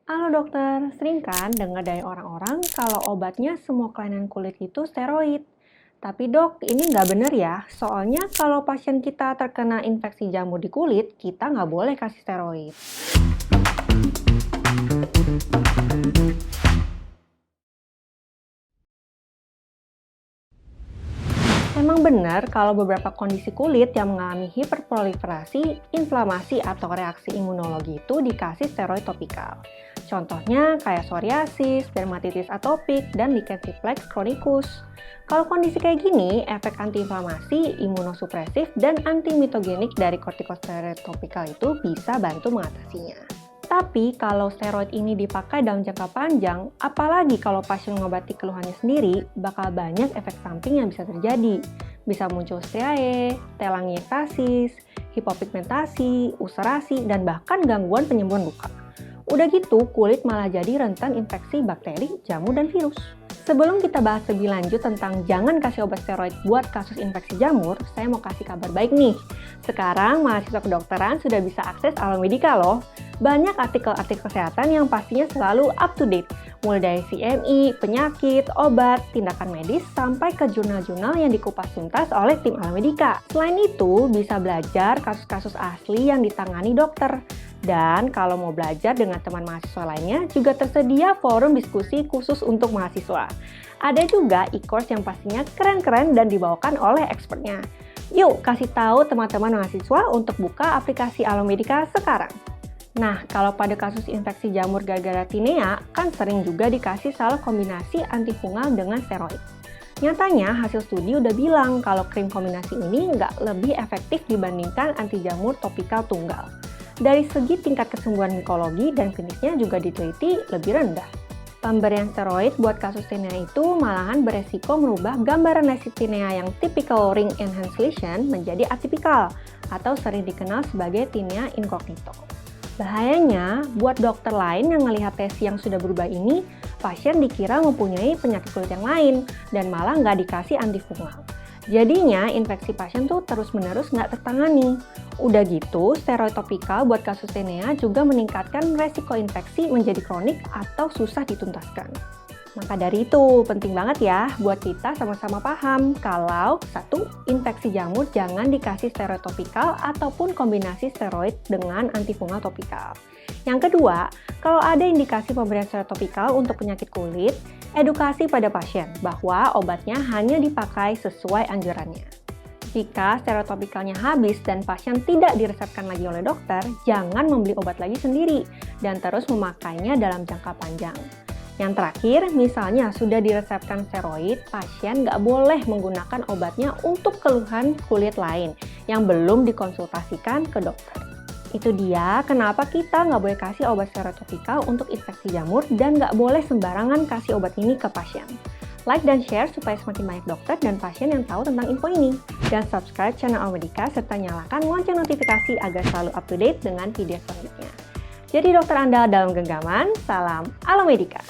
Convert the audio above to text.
Halo dokter, sering kan dengar dari orang-orang kalau obatnya semua kelainan kulit itu steroid. Tapi dok, ini nggak bener ya. Soalnya kalau pasien kita terkena infeksi jamur di kulit, kita nggak boleh kasih steroid. Memang benar kalau beberapa kondisi kulit yang mengalami hiperproliferasi, inflamasi, atau reaksi imunologi itu dikasih steroid topikal. Contohnya kayak psoriasis, dermatitis atopik, dan lichen simplex chronicus. Kalau kondisi kayak gini, efek antiinflamasi, imunosupresif, dan antimitogenik dari kortikosteroid topikal itu bisa bantu mengatasinya. Tapi kalau steroid ini dipakai dalam jangka panjang, apalagi kalau pasien mengobati keluhannya sendiri, bakal banyak efek samping yang bisa terjadi. Bisa muncul striae, telangiektasis, hipopigmentasi, ulcerasi, dan bahkan gangguan penyembuhan luka. Udah gitu, kulit malah jadi rentan infeksi bakteri, jamur, dan virus. Sebelum kita bahas lebih lanjut tentang jangan kasih obat steroid buat kasus infeksi jamur, saya mau kasih kabar baik nih. Sekarang mahasiswa kedokteran sudah bisa akses Alomedica loh. Banyak artikel-artikel kesehatan yang pastinya selalu up to date, mulai dari CMI, penyakit, obat, tindakan medis, sampai ke jurnal-jurnal yang dikupas tuntas oleh tim Alomedica. Selain itu, bisa belajar kasus-kasus asli yang ditangani dokter. Dan kalau mau belajar dengan teman mahasiswa lainnya, juga tersedia forum diskusi khusus untuk mahasiswa. Ada juga e-course yang pastinya keren-keren dan dibawakan oleh expertnya. Yuk, kasih tahu teman-teman mahasiswa untuk buka aplikasi Alomedica sekarang. Nah, kalau pada kasus infeksi jamur gara-gara tinea, kan sering juga dikasih salah kombinasi antifungal dengan steroid. Nyatanya, hasil studi udah bilang kalau krim kombinasi ini nggak lebih efektif dibandingkan anti jamur topikal tunggal. Dari segi tingkat kesembuhan mikologi dan klinisnya juga diteliti lebih rendah. Pemberian steroid buat kasus tinea itu malahan beresiko merubah gambaran lesi tinea yang typical ring enhanced lesion menjadi atipikal atau sering dikenal sebagai tinea incognito. Bahayanya, buat dokter lain yang melihat lesi yang sudah berubah ini, pasien dikira mempunyai penyakit kulit yang lain dan malah nggak dikasih antifungal. Jadinya, infeksi pasien tuh terus-menerus nggak tertangani. Udah gitu, steroid topikal buat kasus tinea juga meningkatkan resiko infeksi menjadi kronik atau susah dituntaskan. Maka dari itu, penting banget ya buat kita sama-sama paham kalau satu, infeksi jamur jangan dikasih steroid topikal ataupun kombinasi steroid dengan antifungal topikal. Yang kedua, kalau ada indikasi pemberian steroid topikal untuk penyakit kulit, edukasi pada pasien bahwa obatnya hanya dipakai sesuai anjurannya. Jika steroid topikalnya habis dan pasien tidak diresepkan lagi oleh dokter, jangan membeli obat lagi sendiri dan terus memakainya dalam jangka panjang. Yang terakhir, misalnya sudah diresepkan steroid, pasien nggak boleh menggunakan obatnya untuk keluhan kulit lain yang belum dikonsultasikan ke dokter. Itu dia kenapa kita nggak boleh kasih obat steroid topikal untuk infeksi jamur dan nggak boleh sembarangan kasih obat ini ke pasien. Like dan share supaya semakin banyak dokter dan pasien yang tahu tentang info ini. Dan subscribe channel Alomedica serta nyalakan lonceng notifikasi agar selalu up to date dengan video selanjutnya. Jadi dokter Anda dalam genggaman, salam Alomedica!